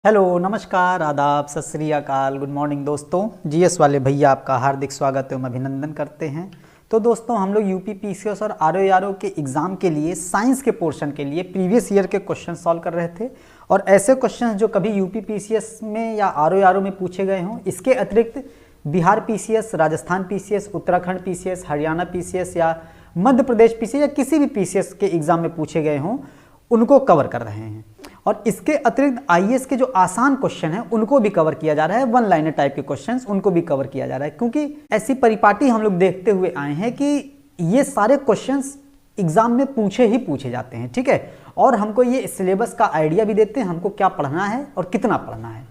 Hello, नमस्कार, आदाब, सत श्री अकाल, गुड मॉर्निंग दोस्तों। जीएस वाले भैया आपका हार्दिक स्वागत एवं अभिनंदन करते हैं। तो दोस्तों, हम लोग यूपी पीसीएस और आरओ के एग्ज़ाम के लिए साइंस के पोर्शन के लिए प्रीवियस ईयर के क्वेश्चन सॉल्व कर रहे थे और ऐसे क्वेश्चन जो कभी यूपी पीसीएस में या आरओ में पूछे गए हों, इसके अतिरिक्त Bihar PCS, Rajasthan PCS, Uttarakhand PCS, Haryana PCS या मध्य प्रदेश पीसीएस या किसी भी पीसीएस के एग्ज़ाम में पूछे गए हों, उनको कवर कर रहे हैं। और इसके अतिरिक्त आईएएस के जो आसान क्वेश्चन हैं उनको भी कवर किया जा रहा है। वन लाइनर टाइप के क्वेश्चंस उनको भी कवर किया जा रहा है, क्योंकि ऐसी परिपाटी हम लोग देखते हुए आए हैं कि ये सारे क्वेश्चंस एग्जाम में पूछे जाते हैं, ठीक है। और हमको ये सिलेबस का आइडिया भी देते हैं, हमको क्या पढ़ना है और कितना पढ़ना है।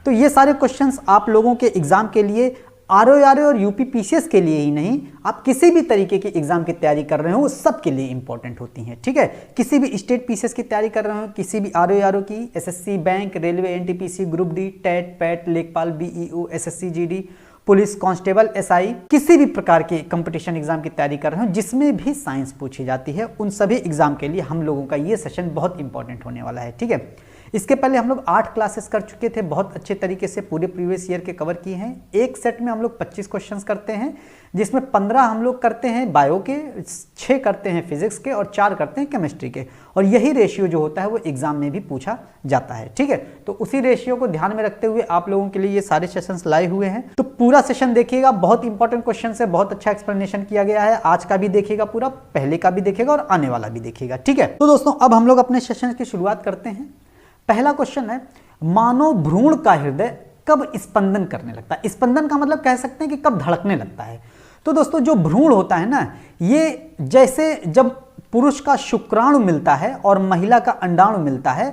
तो ये सारे क्वेश्चंस आप लोगों के एग्जाम के लिए आरओ और यूपी पीसीएस के लिए ही नहीं, आप किसी भी तरीके की एग्जाम की तैयारी कर रहे हो उस सब के लिए इंपॉर्टेंट होती हैं, ठीक है। किसी भी स्टेट पीसीएस की तैयारी कर रहे हो, किसी भी आरओ की, SSC, bank, railway, NTPC, group D, TET, PET, लेखपाल, BEO, SSC GD, police constable, SI, किसी भी प्रकार के कंपटीशन एग्जाम की तैयारी कर रहे हो जिसमें भी साइंस पूछी जाती है, उन सभी एग्जाम के लिए हम लोगों का ये सेशन बहुत इंपॉर्टेंट होने वाला है, ठीक है। इसके पहले हम लोग 8 क्लासेस कर चुके थे, बहुत अच्छे तरीके से पूरे प्रीवियस ईयर के कवर किए हैं। एक सेट में हम लोग 25 क्वेश्चंस करते हैं, जिसमें 15 हम लोग करते हैं बायो के, 6 करते हैं फिजिक्स के और 4 करते हैं केमिस्ट्री के। और यही रेशियो जो होता है वो एग्जाम में भी पूछा जाता है, ठीक है। तो उसी रेशियो को ध्यान में रखते हुए आप लोगों के लिए ये सारे सेशंस लाए हुए हैं। तो पूरा सेशन देखिएगा, बहुत इंपॉर्टेंट क्वेश्चन है, बहुत अच्छा एक्सप्लेनेशन किया गया है। आज का भी देखिएगा पूरा, पहले का भी देखिएगा और आने वाला भी देखिएगा, ठीक है। तो दोस्तों, अब हम लोग अपने सेशन की शुरुआत करते हैं। पहला क्वेश्चन है, मानव भ्रूण का हृदय कब स्पंदन करने लगता है। स्पंदन का मतलब कह सकते हैं कि कब धड़कने लगता है। तो दोस्तों, जो भ्रूण होता है ना, ये जैसे जब पुरुष का शुक्राणु मिलता है और महिला का अंडाणु मिलता है,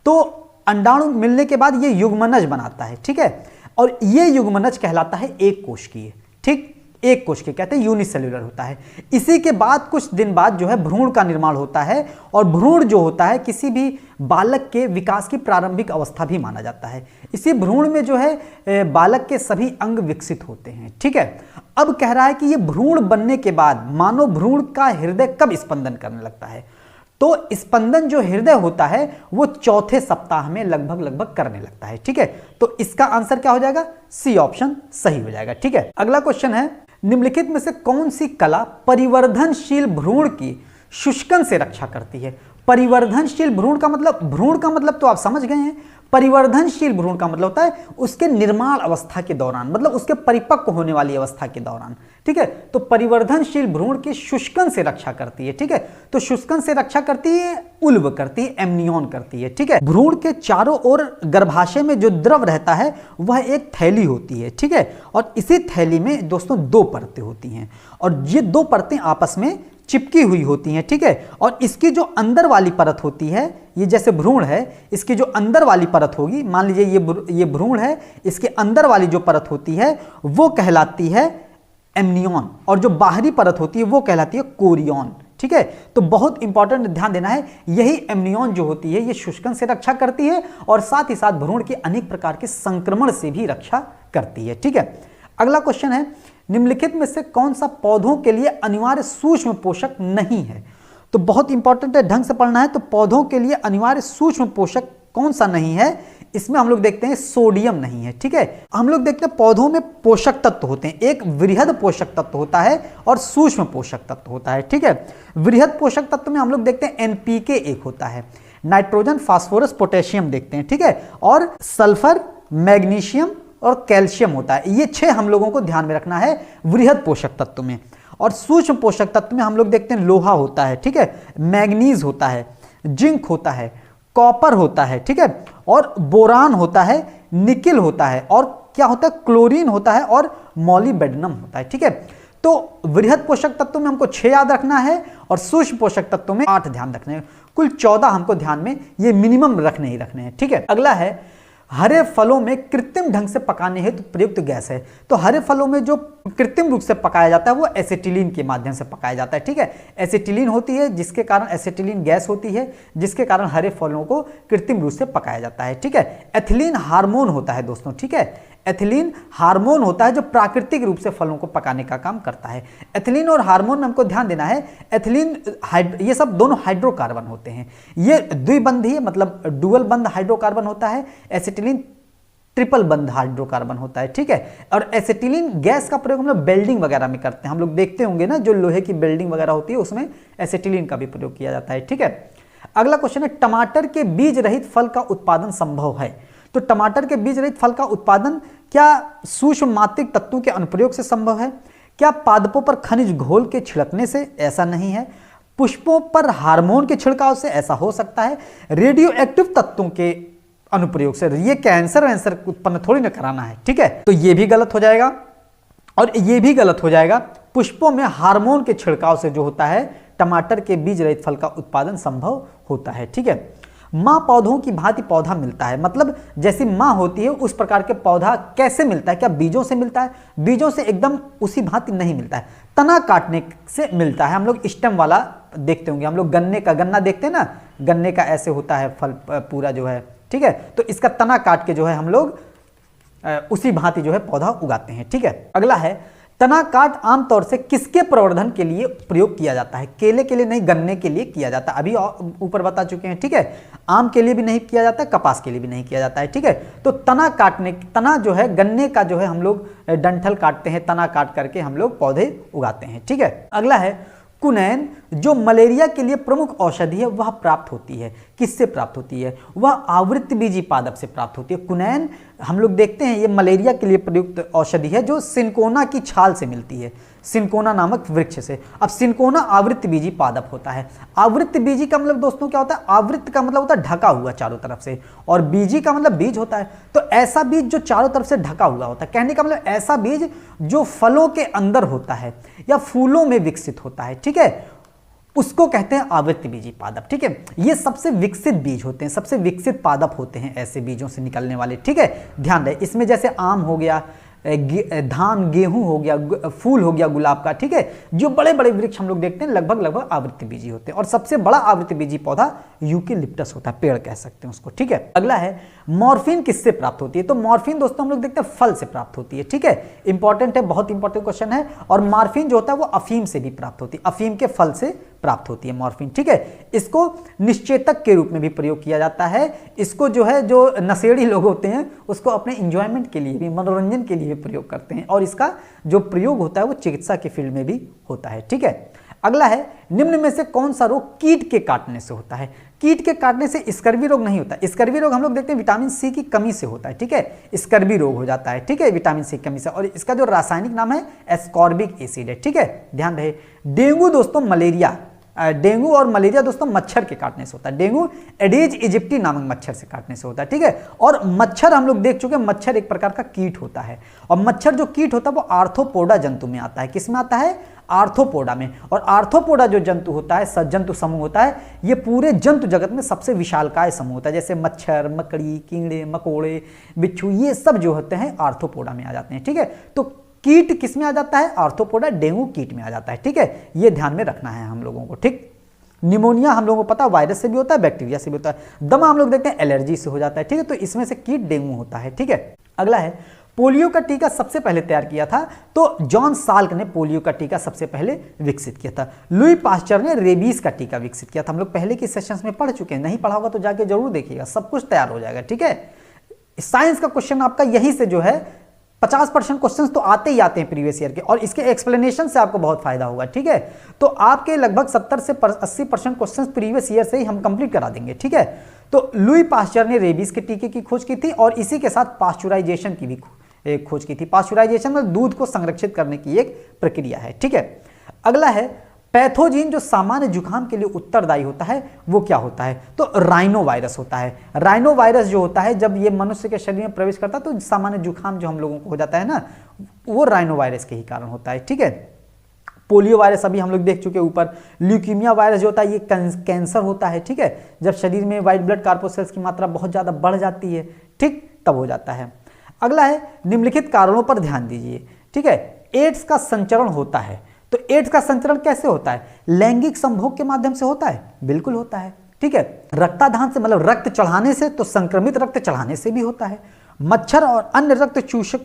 तो अंडाणु मिलने के बाद ये युग्मनज बनाता है, ठीक है। और ये युग्मनज कहलाता है एक कोशिकीय, ठीक, एक कोशिकीय कहते हैं, यूनिसेल्युलर होता है। इसी के बाद कुछ दिन बाद जो है भ्रूण का निर्माण होता है, और भ्रूण जो होता है किसी भी बालक के विकास की प्रारंभिक अवस्था भी माना जाता है। इसी भ्रूण में जो है बालक के सभी अंग विकसित होते हैं, ठीक है। अब कह रहा है कि ये भ्रूण बनने के बाद मानव भ्रूण का हृदय कब स्पंदन करने लगता है। तो स्पंदन जो हृदय होता है वो चौथे सप्ताह में लगभग करने लगता है, ठीक है। तो इसका आंसर क्या हो जाएगा, सी ऑप्शन सही हो जाएगा, ठीक है। अगला क्वेश्चन है, निम्नलिखित में से कौन सी कला परिवर्धनशील भ्रूण की शुष्कन से रक्षा करती है। परिवर्धनशील भ्रूण का मतलब तो आप समझ गए हैं। परिवर्धनशील भ्रूण का मतलब होता है उसके निर्माण अवस्था के दौरान, मतलब उसके परिपक्व होने वाली अवस्था के दौरान, ठीक है। तो परिवर्धनशील भ्रूण की शुष्कन से रक्षा करती है, ठीक है। तो शुष्कन से रक्षा करती है, उल्ब करती है, एमनियोन करती है, ठीक है। भ्रूण के चारों ओर गर्भाशय में जो द्रव रहता है वह एक थैली होती है, ठीक है। और इसी थैली में दोस्तों 2 परतें होती हैं, और ये 2 परतें आपस में चिपकी हुई होती हैं, ठीक है। और इसकी जो अंदर वाली परत होती है, ये जैसे भ्रूण है, इसकी जो अंदर वाली परत होगी, मान लीजिए ये भ्रूण है, इसके अंदर वाली जो परत होती है वो कहलाती है एमनियॉन, और जो बाहरी परत होती है वो कहलाती है कोरियन, ठीक है। तो बहुत इंपॉर्टेंट ध्यान देना है, यही एमनियॉन जो होती है ये शुष्कन से रक्षा करती है और साथ ही साथ भ्रूण के अनेक प्रकार के संक्रमण से भी रक्षा करती है, ठीक है। अगला क्वेश्चन है, निम्नलिखित में से कौन सा पौधों के लिए अनिवार्य सूक्ष्म पोषक नहीं है। तो बहुत इंपॉर्टेंट है, ढंग से पढ़ना है। तो पौधों के लिए अनिवार्य सूक्ष्म पोषक कौन सा नहीं है, इसमें हम लोग देखते हैं सोडियम नहीं है, ठीक है। हम लोग देखते हैं पौधों में पोषक तत्व होते हैं, एक वृहद पोषक तत्व होता है और सूक्ष्म पोषक तत्व होता है, ठीक है। वृहद पोषक तत्व में हम लोग देखते हैं एनपीके एक होता है, नाइट्रोजन, फास्फोरस, पोटेशियम देखते हैं, ठीक है। और सल्फर, मैग्नीशियम और कैल्शियम होता है। ये 6 हम लोगों को ध्यान में रखना है वृहद पोषक तत्व में। और सूक्ष्म पोषक तत्व में हम लोग देखते हैं लोहा होता है, ठीक है, मैग्नीज होता है, जिंक होता है, कॉपर होता है, ठीक है, और बोरान होता है, निकिल होता है, और क्या होता है, क्लोरीन होता है, और मॉलिब्डेनम होता है, ठीक है। तो वृहद पोषक तत्व में हमको 6 याद रखना है और सूक्ष्म पोषक तत्व में 8 ध्यान रखने हैं। कुल 14 हमको ध्यान में ये मिनिमम रखने ही रखने हैं, ठीक है। अगला है, हरे फलों में कृत्रिम ढंग से पकाने हेतु प्रयुक्त गैस है। तो हरे फलों में जो कृत्रिम रूप से पकाया जाता है वो एसिटिलीन के माध्यम से पकाया जाता है, ठीक है। एसिटिलीन होती है, जिसके कारण एसिटिलीन गैस होती है, जिसके कारण हरे फलों को कृत्रिम रूप से पकाया जाता है, ठीक है। एथिलीन हार्मोन होता है दोस्तों, ठीक है। एथिलीन हार्मोन होता है जो प्राकृतिक रूप से फलों को पकाने का काम करता है। एथिलीन और हार्मोन में हमको ध्यान देना है, एथिलीन ये सब दोनों हाइड्रोकार्बन होते हैं, ये द्विबंधीय मतलब डुअल बंध हाइड्रोकार्बन होता है। एसिटिलीन ट्रिपल बंध हाइड्रोकार्बन होता है, ठीक है। और एसिटिलीन गैस का प्रयोग हम लोग वेल्डिंग वगैरह में करते हैं, हम लोग देखते होंगे ना, जो लोहे की वेल्डिंग वगैरह होती है उसमें एसिटिलीन का भी प्रयोग किया जाता है, ठीक है। अगला क्वेश्चन है, टमाटर के बीज रहित फल का उत्पादन संभव है? तो टमाटर के बीज रहित फल का उत्पादन क्या सूक्ष्म मात्रिक तत्वों के अनुप्रयोग से संभव है? क्या पादपों पर खनिज घोल के छिड़कने से? ऐसा नहीं है। पुष्पों पर हार्मोन के छिड़काव से? ऐसा हो सकता है। रेडियो एक्टिव तत्वों के अनुप्रयोग से? ये कैंसर वैंसर उत्पन्न थोड़ी ना कराना है, ठीक है। तो ये भी गलत हो जाएगा और ये भी गलत हो जाएगा। पुष्पों में हार्मोन के छिड़काव से जो होता है टमाटर के बीज रहित फल का उत्पादन संभव होता है, ठीक है। मां पौधों की भांति पौधा मिलता है, मतलब जैसी मां होती है उस प्रकार के पौधा कैसे मिलता है? क्या बीजों से मिलता है? बीजों से एकदम उसी भांति नहीं मिलता है, तना काटने से मिलता है। हम लोग स्टेम वाला देखते होंगे, हम लोग गन्ना देखते हैं ना, गन्ने का ऐसे होता है फल पूरा जो है, ठीक है। तो इसका तना काट के जो है हम लोग उसी भांति जो है पौधा उगाते हैं, ठीक है। अगला है, तना काट आमतौर से किसके प्रवर्धन के लिए प्रयोग किया जाता है? केले के लिए नहीं, गन्ने के लिए किया जाता है, अभी ऊपर बता चुके हैं, ठीक है। आम के लिए भी नहीं किया जाता है, कपास के लिए भी नहीं किया जाता है, ठीक है। तो तना जो है गन्ने का जो है हम लोग डंठल काटते हैं, तना काट करके हम लोग पौधे उगाते हैं, ठीक है। अगला है, कुनैन जो मलेरिया के लिए प्रमुख औषधि है वह प्राप्त होती है? किससे प्राप्त होती है? वह आवृतबीजी पादप से प्राप्त होती है। कुनैन हम लोग देखते हैं ये मलेरिया के लिए प्रयुक्त औषधि है जो सिनकोना की छाल से मिलती है, सिनकोना नामक वृक्ष से। अब सिनकोना आवृतबीजी पादप होता है। आवृतबीजी का मतलब दोस्तों क्या होता है? आवृत का मतलब होता है ढका हुआ चारों तरफ से, और बीजी का मतलब बीज होता है। तो ऐसा बीज जो चारों तरफ से ढका हुआ होता है, कहने का मतलब ऐसा बीज जो फलों के अंदर होता है या फूलों में विकसित होता है, ठीक है, उसको कहते हैं आवृतबीजी पादप, ठीक है। ये सबसे विकसित बीज होते हैं, सबसे विकसित पादप होते हैं ऐसे बीजों से निकलने वाले, ठीक है। ध्यान रहे, इसमें जैसे आम हो गया, धान, गेहूं हो गया, फूल हो गया गुलाब का, ठीक है। जो बड़े बड़े वृक्ष हम लोग देखते हैं लगभग आवृतबीजी होते हैं, और सबसे बड़ा आवृतबीजी पौधा यूकेलिप्टस होता है, पेड़ कह सकते हैं उसको, ठीक है। अगला है, मॉर्फिन किससे प्राप्त होती है? तो मॉर्फिन दोस्तों हम लोग देखते हैं फल से प्राप्त होती है, ठीक है। इंपॉर्टेंट है, बहुत इंपॉर्टेंट क्वेश्चन है। और मॉर्फिन जो होता है वो अफीम से भी प्राप्त होती है, अफीम के फल से प्राप्त होती है मॉर्फिन, ठीक है। इसको निश्चेतक के रूप में भी प्रयोग किया जाता है। इसको जो है जो नशेड़ी लोग होते हैं उसको अपने इंजॉयमेंट के लिए भी, मनोरंजन के लिए भी प्रयोग करते हैं, और इसका जो प्रयोग होता है वो चिकित्सा के फील्ड में भी होता है, ठीक है। अगला है, निम्न में से कौन सा रोग कीट के काटने से होता है? कीट के काटने से स्कर्वी रोग नहीं होता। स्कर्वी रोग हम लोग देखते हैं विटामिन सी की कमी से होता है, ठीक है। स्कर्वी रोग हो जाता है, ठीक है, विटामिन सी की कमी से, और इसका जो रासायनिक नाम है एस्कॉर्बिक एसिड है, ठीक है। ध्यान रहे, डेंगू दोस्तों डेंगू और मलेरिया दोस्तों मच्छर के काटने से होता है। डेंगू एडीज इजिप्टी नामक मच्छर से काटने से होता है, ठीक है। और मच्छर हम लोग देख चुके हैं, मच्छर एक प्रकार का कीट होता है, और मच्छर जो कीट होता है वो आर्थ्रोपोडा जंतु में आता है। किस में आता है? आर्थ्रोपोडा में। और आर्थ्रोपोडा जो जंतु होता है, सजंतु समूह होता है, ये पूरे जंतु जगत में सबसे विशालकाय समूह होता है। जैसे मच्छर, मकड़ी, कीड़े, मकोड़े, बिच्छू, ये सब जो होते हैं आर्थ्रोपोडा में आ जाते हैं, ठीक है। तो कीट किस में आ जाता है? आर्थ्रोपोडा, डेंगू कीट में आ जाता है, ठीक है। ये ध्यान में रखना है हम लोगों को, ठीक। निमोनिया हम लोगों को पता वायरस से भी होता है, बैक्टीरिया से भी होता है। दमा हम लोग देखते हैं एलर्जी से हो जाता है, ठीक है। तो इसमें से कीट डेंगू होता है, ठीक है। अगला है, पोलियो का टीका सबसे पहले तैयार किया था? तो जॉन साल्क ने पोलियो का टीका सबसे पहले विकसित किया था। लुई पास्चर ने रेबीज का टीका विकसित किया था। हम लोग पहले के सेशंस में पढ़ चुके हैं, नहीं पढ़ा होगा तो जाके जरूर देखिएगा, सब कुछ तैयार हो जाएगा, ठीक है। साइंस का क्वेश्चन आपका यहीं से जो है 50% क्वेश्चंस तो आते ही आते हैं प्रीवियस ईयर के, और इसके एक्सप्लेनेशन से आपको बहुत फायदा होगा, ठीक है। तो आपके लगभग 70 से 80% क्वेश्चंस प्रीवियस ईयर से ही हम कंप्लीट करा देंगे, ठीक है। तो लुई पास्चर ने रेबीज के टीके की खोज की थी, और इसी के साथ पास्चुराइजेशन की भी खोज की थी। पास्चुराइजेशन में दूध को संरक्षित करने की एक प्रक्रिया है, ठीक है। अगला है, पैथोजीन जो सामान्य जुकाम के लिए उत्तरदायी होता है वो क्या होता है? तो राइनो वायरस होता है। राइनो वायरस जो होता है जब ये मनुष्य के शरीर में प्रवेश करता है तो सामान्य जुकाम जो हम लोगों को हो जाता है ना, वो राइनो वायरस के ही कारण होता है, ठीक है। पोलियो वायरस अभी हम लोग देख चुके ऊपर। ल्यूकीमिया वायरस जो होता है ये कैंसर होता है, ठीक है। जब शरीर में व्हाइट ब्लड कार्पोसेल्स की मात्रा बहुत ज्यादा बढ़ जाती है, ठीक, तब हो जाता है। अगला है, निम्नलिखित कारणों पर ध्यान दीजिए, ठीक है। एड्स का संचरण होता है, तो एड्स का संचरण कैसे होता है? लैंगिक संभोग के माध्यम से होता है, बिल्कुल होता है, ठीक है। रक्तादान से मतलब रक्त चढ़ाने से, तो संक्रमित रक्त चढ़ाने से भी होता है। मच्छर और अन्य रक्त चूषक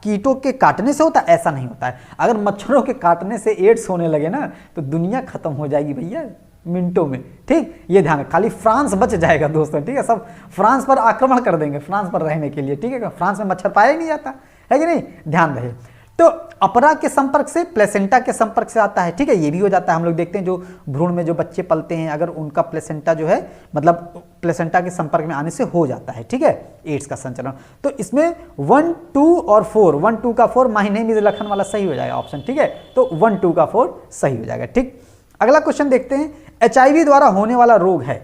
कीटों के काटने से होता है? ऐसा नहीं होता है। अगर मच्छरों के काटने से एड्स होने लगे ना तो दुनिया खत्म हो जाएगी भैया, मिनटों में। ठीक, ये ध्यान, खाली फ्रांस बच जाएगा दोस्तों। ठीक है, सब फ्रांस पर आक्रमण कर देंगे फ्रांस पर रहने के लिए। ठीक है, फ्रांस में मच्छर पाया ही नहीं जाता है कि नहीं, ध्यान रहे। तो अपरा के संपर्क से प्लेसेंटा के संपर्क से आता है। ठीक है, ये भी हो जाता है। हम लोग देखते हैं जो भ्रूण में जो बच्चे पलते हैं, अगर उनका प्लेसेंटा जो है मतलब प्लेसेंटा के संपर्क में आने से हो जाता है। ठीक है, एड्स का संचरण। तो इसमें 1, 2 और 4, 1, 2 का 4 माही नहीं मिले लखन वाला सही हो जाएगा ऑप्शन। ठीक है, तो 1, 2 का 4 सही हो जाएगा। ठीक, अगला क्वेश्चन देखते हैं। HIV द्वारा होने वाला रोग है,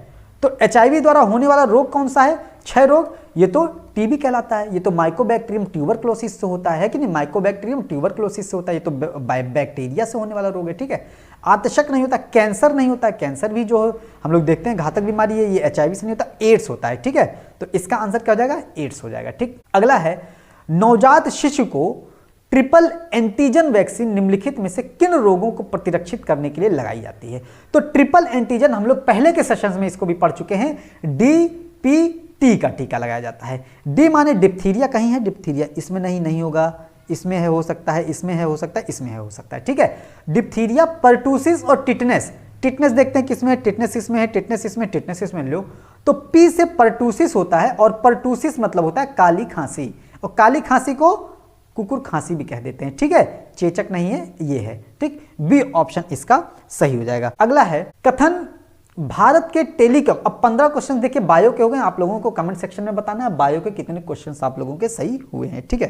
तो HIV द्वारा होने वाला रोग कौन सा है? क्षय रोग। ये तो टीबी कहलाता है। ये तो माइकोबैक्टीरियम ट्यूबरक्लोसिस से होता है कि नहीं, माइकोबैक्टीरियम ट्यूबरक्लोसिस से होता है। ये तो बैक्टीरिया से होने वाला रोग है। ठीक है, आतशक नहीं होता, कैंसर नहीं होता। कैंसर भी जो हम लोग देखते हैं घातक बीमारी है, ये HIV से नहीं होता, एड्स होता है। ठीक है, तो इसका आंसर क्या हो जाएगा? एड्स हो जाएगा। ठीक, अगला है नवजात शिशु को ट्रिपल एंटीजन वैक्सीन निम्नलिखित में से किन रोगों को प्रतिरक्षित करने के लिए लगाई जाती है? तो ट्रिपल एंटीजन हम लोग पहले के सेशंस में इसको भी पढ़ चुके हैं। DPT का टीका लगाया जाता है। डी माने डिप्थीरिया, कहीं है डिप्थीरिया, इसमें नहीं होगा, इसमें है, हो सकता है, इसमें है, हो सकता है, इसमें है, हो सकता है। ठीक है, डिप्थीरिया, पर्टूसिस और टिटनेस। टिटनेस देखते हैं किसमें है, टिटनेस इसमें है, टिटनेस इसमें, टिटनेस इसमें। लो तो पी से पर्टूसिस होता है, और पर्टूसिस मतलब होता है काली खांसी, और काली खांसी को कुकुर खांसी भी कह देते हैं। ठीक है, चेचक नहीं है, ये है। ठीक, बी ऑप्शन इसका सही हो जाएगा। अगला है कथन भारत के टेलीकॉम। अब 15 क्वेश्चन देखिए बायो के हो गए, आप लोगों को कमेंट सेक्शन में बताना है बायो के कितने क्वेश्चन आप लोगों के सही हुए हैं। ठीक है,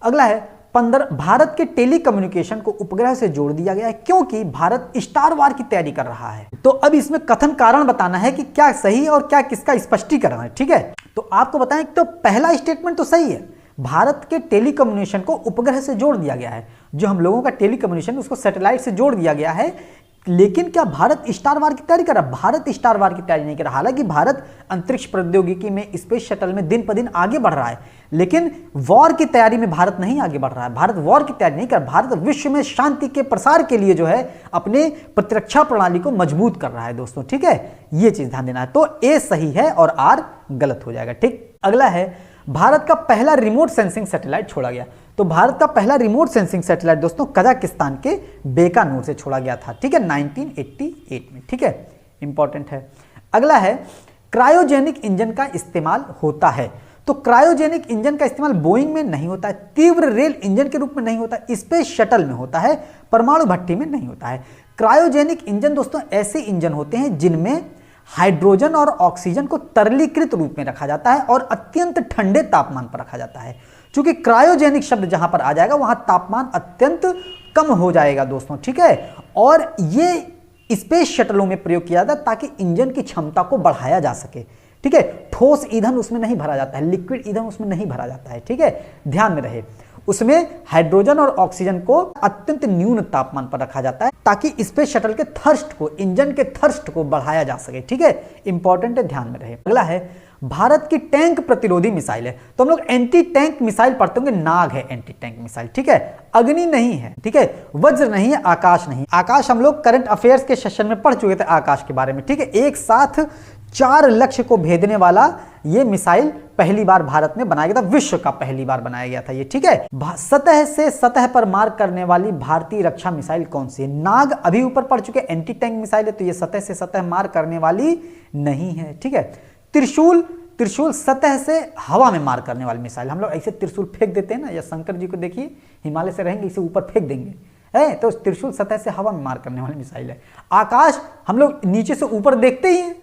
अगला है 15, भारत के टेलीकम्युनिकेशन को उपग्रह से जोड़ दिया गया है क्योंकि भारत स्टार वार की तैयारी कर रहा है। तो अब इसमें कथन कारण बताना है कि क्या सही और क्या किसका स्पष्टीकरण है। ठीक है, तो आपको बताएं, तो पहला स्टेटमेंट तो सही है, भारत के टेलीकम्युनिकेशन को उपग्रह से जोड़ दिया गया है। जो हम लोगों का टेलीकम्युनिकेशन उसको सैटेलाइट से जोड़ दिया गया है। लेकिन क्या भारत स्टार वार की तैयारी कर रहा है? भारत स्टार वार की तैयारी नहीं कर रहा। हालांकि भारत अंतरिक्ष प्रौद्योगिकी में, स्पेस शटल में दिन पर दिन आगे बढ़ रहा है, लेकिन वॉर की तैयारी में भारत नहीं आगे बढ़ रहा है। भारत वॉर की तैयारी नहीं कर, भारत विश्व में शांति के प्रसार के लिए जो है अपने प्रतिरक्षा प्रणाली को मजबूत कर रहा है दोस्तों। ठीक है, ये चीज ध्यान देना है। तो ए सही है और आर गलत हो जाएगा। ठीक, अगला है भारत का पहला रिमोट सेंसिंग सैटेलाइट छोड़ा गया। तो भारत का पहला रिमोट सेंसिंग सैटेलाइट दोस्तों कजाकिस्तान के बेकानूर से छोड़ा गया था। ठीक है, 1988 में। ठीक है, इंपॉर्टेंट है। अगला है क्रायोजेनिक इंजन का इस्तेमाल होता है। तो क्रायोजेनिक इंजन का इस्तेमाल बोइंग में नहीं होता है, तीव्र रेल इंजन के रूप में नहीं होता है, स्पेस शटल में होता है, परमाणु भट्टी में नहीं होता है। क्रायोजेनिक इंजन दोस्तों ऐसे इंजन होते हैं जिनमें हाइड्रोजन और ऑक्सीजन को तरलीकृत रूप में रखा जाता है और अत्यंत ठंडे तापमान पर रखा जाता है। क्योंकि क्रायोजेनिक शब्द जहां पर आ जाएगा वहां तापमान अत्यंत कम हो जाएगा दोस्तों। ठीक है, और ये स्पेस शटलों में प्रयोग किया जाता है ताकि इंजन की क्षमता को बढ़ाया जा सके। ठीक है, ठोस ईंधन उसमें नहीं भरा जाता है, लिक्विड ईंधन उसमें नहीं भरा जाता है। ठीक है, ध्यान में रहे, उसमें हाइड्रोजन और ऑक्सीजन को अत्यंत न्यून तापमान पर रखा जाता है ताकि स्पेस शटल के थर्स्ट को, इंजन के थर्स्ट को बढ़ाया जा सके। ठीक है, इंपॉर्टेंट है, ध्यान में रहे। अगला है भारत की टैंक प्रतिरोधी मिसाइल है। तो हम लोग एंटी टैंक मिसाइल पढ़ते होंगे, नाग है एंटी टैंक मिसाइल। ठीक है, अग्नि नहीं है। ठीक है, वज्र नहीं है, आकाश नहीं। आकाश हम लोग करंट अफेयर्स के सेशन में पढ़ चुके थे आकाश के बारे में। ठीक है, एक साथ 4 लक्ष्य को भेदने वाला ये मिसाइल पहली बार भारत में बनाया गया था, विश्व का पहली बार बनाया गया था ये। ठीक है, सतह से सतह पर मार करने वाली भारतीय रक्षा मिसाइल कौन सी है? नाग अभी ऊपर पढ़ चुके, एंटी टैंक मिसाइल है, तो ये सतह से सतह मार करने वाली नहीं है। ठीक है, त्रिशूल, त्रिशूल सतह से हवा में मार करने वाली मिसाइल। हम लोग ऐसे त्रिशूल फेंक देते हैं ना, या शंकर जी को देखिए हिमालय से रहेंगे, इसे ऊपर फेंक देंगे, है तो त्रिशूल सतह से हवा में मार करने वाली मिसाइल है। आकाश हम लोग नीचे से ऊपर देखते ही हैं,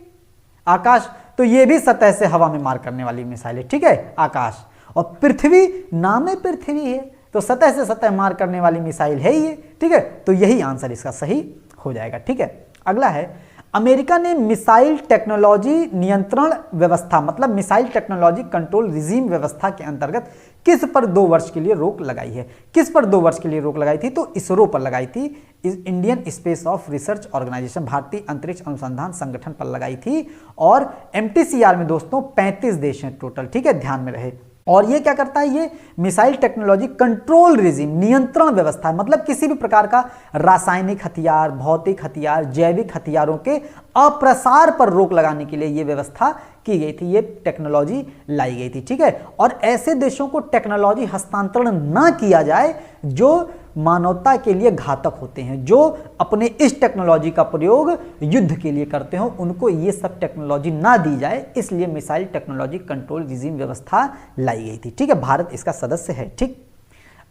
आकाश, तो ये भी सतह से हवा में मार करने वाली मिसाइल है। ठीक है, आकाश। और पृथ्वी, नाम है पृथ्वी है, तो सतह से सतह मार करने वाली मिसाइल है ये। ठीक है, तो यही आंसर इसका सही हो जाएगा। ठीक है, अगला है अमेरिका ने मिसाइल टेक्नोलॉजी नियंत्रण व्यवस्था मतलब मिसाइल टेक्नोलॉजी कंट्रोल रिजीम व्यवस्था के अंतर्गत किस पर 2 वर्ष के लिए रोक लगाई है? किस पर 2 वर्ष के लिए रोक लगाई थी? तो इसरो पर लगाई थी, Indian space of research organisation, भारतीय अंतरिक्ष अनुसंधान संगठन पर लगाई थी। और MTCR में दोस्तों 35 देश हैं टोटल। ठीक है, ध्यान में रहे। और ये क्या करता है? ये मिसाइल टेक्नोलॉजी कंट्रोल रिजीम, नियंत्रण व्यवस्था है, मतलब किसी भी प्रकार का रासायनिक हथियार, भौतिक हथियार, जैविक हथियारों के अप्रसार पर रोक लगाने के लिए ये व्यवस्था की गई थी, ये टेक्नोलॉजी लाई गई थी। ठीक है, और ऐसे देशों को टेक्नोलॉजी हस्तांतरण ना किया जाए जो मानवता के लिए घातक होते हैं, जो अपने इस टेक्नोलॉजी का प्रयोग युद्ध के लिए करते हो, उनको ये सब टेक्नोलॉजी ना दी जाए, इसलिए मिसाइल टेक्नोलॉजी कंट्रोल रिजीम व्यवस्था लाई गई थी। ठीक है, भारत इसका सदस्य है। ठीक,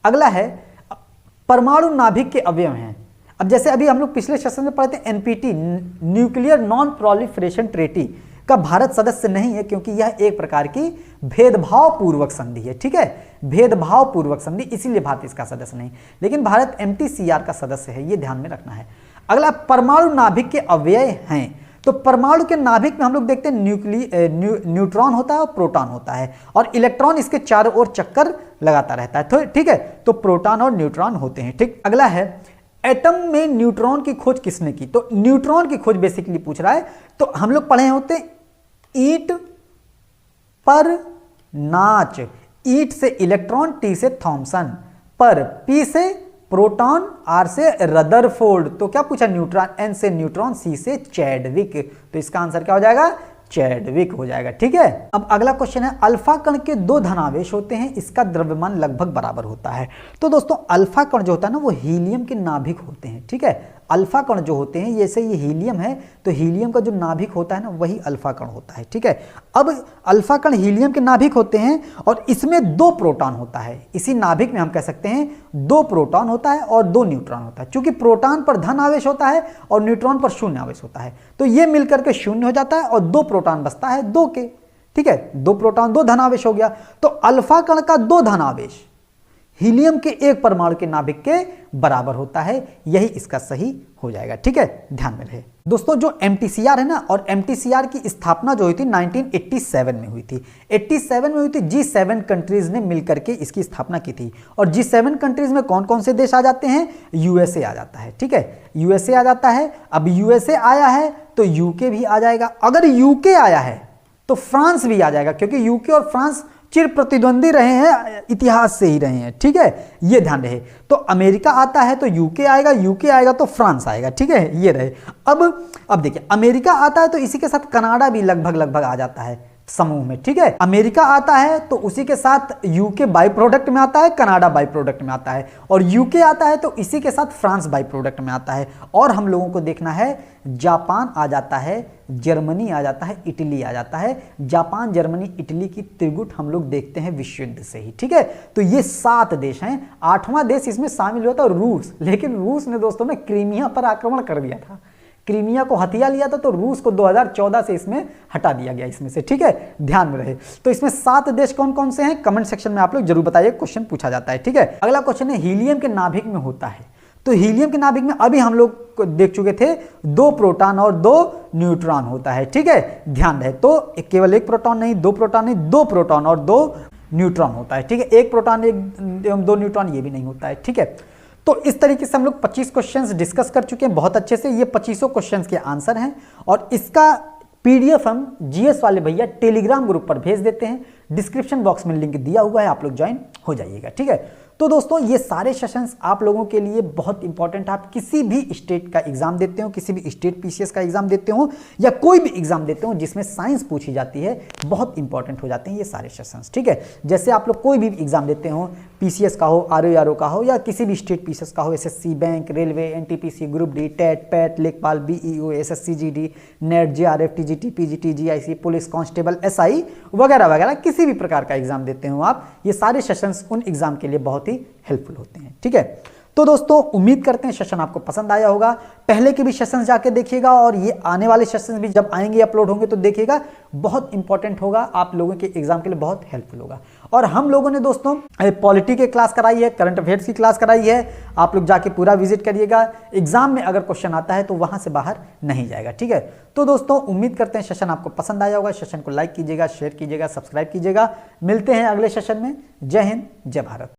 अगला है परमाणु नाभिक के अवयव हैं। अब जैसे अभी हम लोग पिछले सेशन में पढ़े थे NPT, nuclear non proliferation treaty का भारत सदस्य नहीं है, क्योंकि यह एक प्रकार की भेदभाव पूर्वक संधि है। ठीक है, भेदभाव पूर्वक संधि, इसीलिए भारत इसका सदस्य नहीं, लेकिन भारत एमटीसीआर का सदस्य है, यह ध्यान में रखना है। अगला परमाणु नाभिक के अवयव हैं। तो परमाणु के नाभिक में हम लोग देखते हैं न्यूट्रॉन होता है और प्रोटॉन होता है, और इलेक्ट्रॉन इसके चारों ओर चक्कर लगाता रहता है। तो ठीक है, तो प्रोटॉन और न्यूट्रॉन होते हैं। ठीक, अगला है एटम में न्यूट्रॉन की खोज किसने की? तो न्यूट्रॉन की खोज बेसिकली पूछ रहा है। तो हम लोग पढ़े होते ईंट पर नाच, ईंट से इलेक्ट्रॉन, टी से थॉमसन, पर पी से प्रोटॉन, आर से रदरफोर्ड। तो क्या पूछा? न्यूट्रॉन, एन से न्यूट्रॉन, सी से चैडविक। तो इसका आंसर क्या हो जाएगा? चैडविक हो जाएगा। ठीक है, अब अगला क्वेश्चन है अल्फा कण के दो धनावेश होते हैं, इसका द्रव्यमान लगभग बराबर होता है। तो दोस्तों अल्फा कण जो होता है ना वो हीलियम के नाभिक होते हैं। ठीक है, अल्फा कण जो होते हैं, जैसे ये हीलियम है तो हीलियम का जो नाभिक होता है ना वही अल्फा कण होता है। ठीक है, अब अल्फा कण हीलियम के नाभिक होते हैं और इसमें दो प्रोटॉन होता है। इसी नाभिक में हम कह सकते हैं दो प्रोटॉन होता है और दो न्यूट्रॉन होता है। चूंकि प्रोटॉन पर धन आवेश होता है और न्यूट्रॉन पर शून्य आवेश होता है, तो ये मिलकर के शून्य हो जाता है और दो प्रोटॉन बचता है दो के। ठीक है, दो प्रोटॉन दो धन आवेश हो गया। तो अल्फा कण का दो धन आवेश हीलियम के एक परमाणु के नाभिक के बराबर होता है, यही इसका सही हो जाएगा। ठीक है, ध्यान में रहे दोस्तों। जो एमटीसीआर है ना, और एमटीसीआर की स्थापना जो हुई थी 1987 में हुई थी। 87 में हुई थी, G7 कंट्रीज ने मिलकर के इसकी स्थापना की थी। और G7 कंट्रीज में कौन कौन से देश आ जाते हैं? यूएसए आ जाता है। ठीक है, यूएसए आ जाता है। अब यूएसए आया है तो यूके भी आ जाएगा। अगर यूके आया है तो फ्रांस भी आ जाएगा, क्योंकि यूके और फ्रांस चिर प्रतिद्वंदी रहे हैं, इतिहास से ही रहे हैं। ठीक है, ये ध्यान रहे। तो अमेरिका आता है तो यूके आएगा, यूके आएगा तो फ्रांस आएगा। ठीक है, ये रहे। अब देखिए, अमेरिका आता है तो इसी के साथ कनाडा भी लगभग आ जाता है समूह में। ठीक है, अमेरिका आता है तो उसी के साथ यूके बाई प्रोडक्ट में आता है, कनाडा बाई प्रोडक्ट में आता है, और यूके आता है तो इसी के साथ फ्रांस बाई प्रोडक्ट में आता है। और हम लोगों को देखना है जापान आ जाता है, जर्मनी आ जाता है, इटली आ जाता है। जापान, जर्मनी, इटली की त्रिगुट हम लोग देखते हैं विश्व युद्ध से ही। ठीक है, तो ये 7 देश हैं। 8वां देश इसमें शामिल हुआ था रूस, लेकिन रूस ने दोस्तों में क्रीमिया पर आक्रमण कर दिया था, क्रीमिया को हथिया लिया था, तो रूस को 2014 से इसमें हटा दिया गया इसमें से। ठीक है, ध्यान में रहे। तो इसमें 7 देश कौन कौन से हैं? कमेंट सेक्शन में आप लोग जरूर बताइए, क्वेश्चन पूछा जाता है। ठीक है, अगला क्वेश्चन है हीलियम के नाभिक में होता है। तो हीलियम के नाभिक में अभी हम लोग देख चुके थे दो प्रोटॉन और दो न्यूट्रॉन होता है। ठीक है, ध्यान रहे। तो केवल एक प्रोटॉन नहीं, दो प्रोटॉन नहीं, दो प्रोटॉन और दो न्यूट्रॉन होता है। ठीक है, एक प्रोटॉन एक दो न्यूट्रॉन ये भी नहीं होता है। ठीक है, तो इस तरीके से हम लोग 25 क्वेश्चंस डिस्कस कर चुके हैं बहुत अच्छे से। ये 25 क्वेश्चंस के आंसर हैं, और इसका पीडीएफ हम जीएस वाले भैया टेलीग्राम ग्रुप पर भेज देते हैं। डिस्क्रिप्शन बॉक्स में लिंक दिया हुआ है, आप लोग ज्वाइन हो जाइएगा। ठीक है, तो दोस्तों ये सारे सेशंस आप लोगों के लिए बहुत इंपॉर्टेंट है। आप किसी भी स्टेट का एग्जाम देते हो, किसी भी स्टेट पीसीएस का एग्जाम देते हो, या कोई भी एग्जाम देते हो जिसमें साइंस पूछी जाती है, बहुत इंपॉर्टेंट हो जाते हैं ये सारे सेशंस। ठीक है, जैसे आप लोग कोई भी एग्जाम देते हो, पीसीएस का हो, आरओआरओ का हो, या किसी भी स्टेट पीसीएस का हो, SSC, bank, railway, NTPC, group D, TET, PET, लेखपाल, BEO, SSC GD, NET, JRF, TGT, PGT, GIC, police constable, SI वगैरह वगैरह, किसी भी प्रकार का एग्जाम देते हो आप, ये सारे सेशंस उन एग्जाम के लिए बहुत ही हेल्पफुल होते हैं। ठीक है, तो दोस्तों उम्मीद करते हैं सेशन आपको पसंद आया होगा। पहले के भी सेशन जाके देखिएगा, और ये आने वाले सेशन भी जब आएंगे, अपलोड होंगे, तो देखिएगा, बहुत इंपॉर्टेंट होगा, आप लोगों के एग्जाम के लिए बहुत हेल्पफुल होगा। और हम लोगों ने दोस्तों पॉलिटी की क्लास कराई है, करंट अफेयर्स की क्लास कराई है, आप लोग जाके पूरा विजिट करिएगा। एग्जाम में अगर क्वेश्चन आता है तो वहां से बाहर नहीं जाएगा। ठीक है, तो दोस्तों उम्मीद करते हैं सेशन आपको पसंद आया होगा। सेशन को लाइक कीजिएगा, शेयर कीजिएगा, सब्सक्राइब कीजिएगा। मिलते हैं अगले सेशन में। जय हिंद, जय भारत।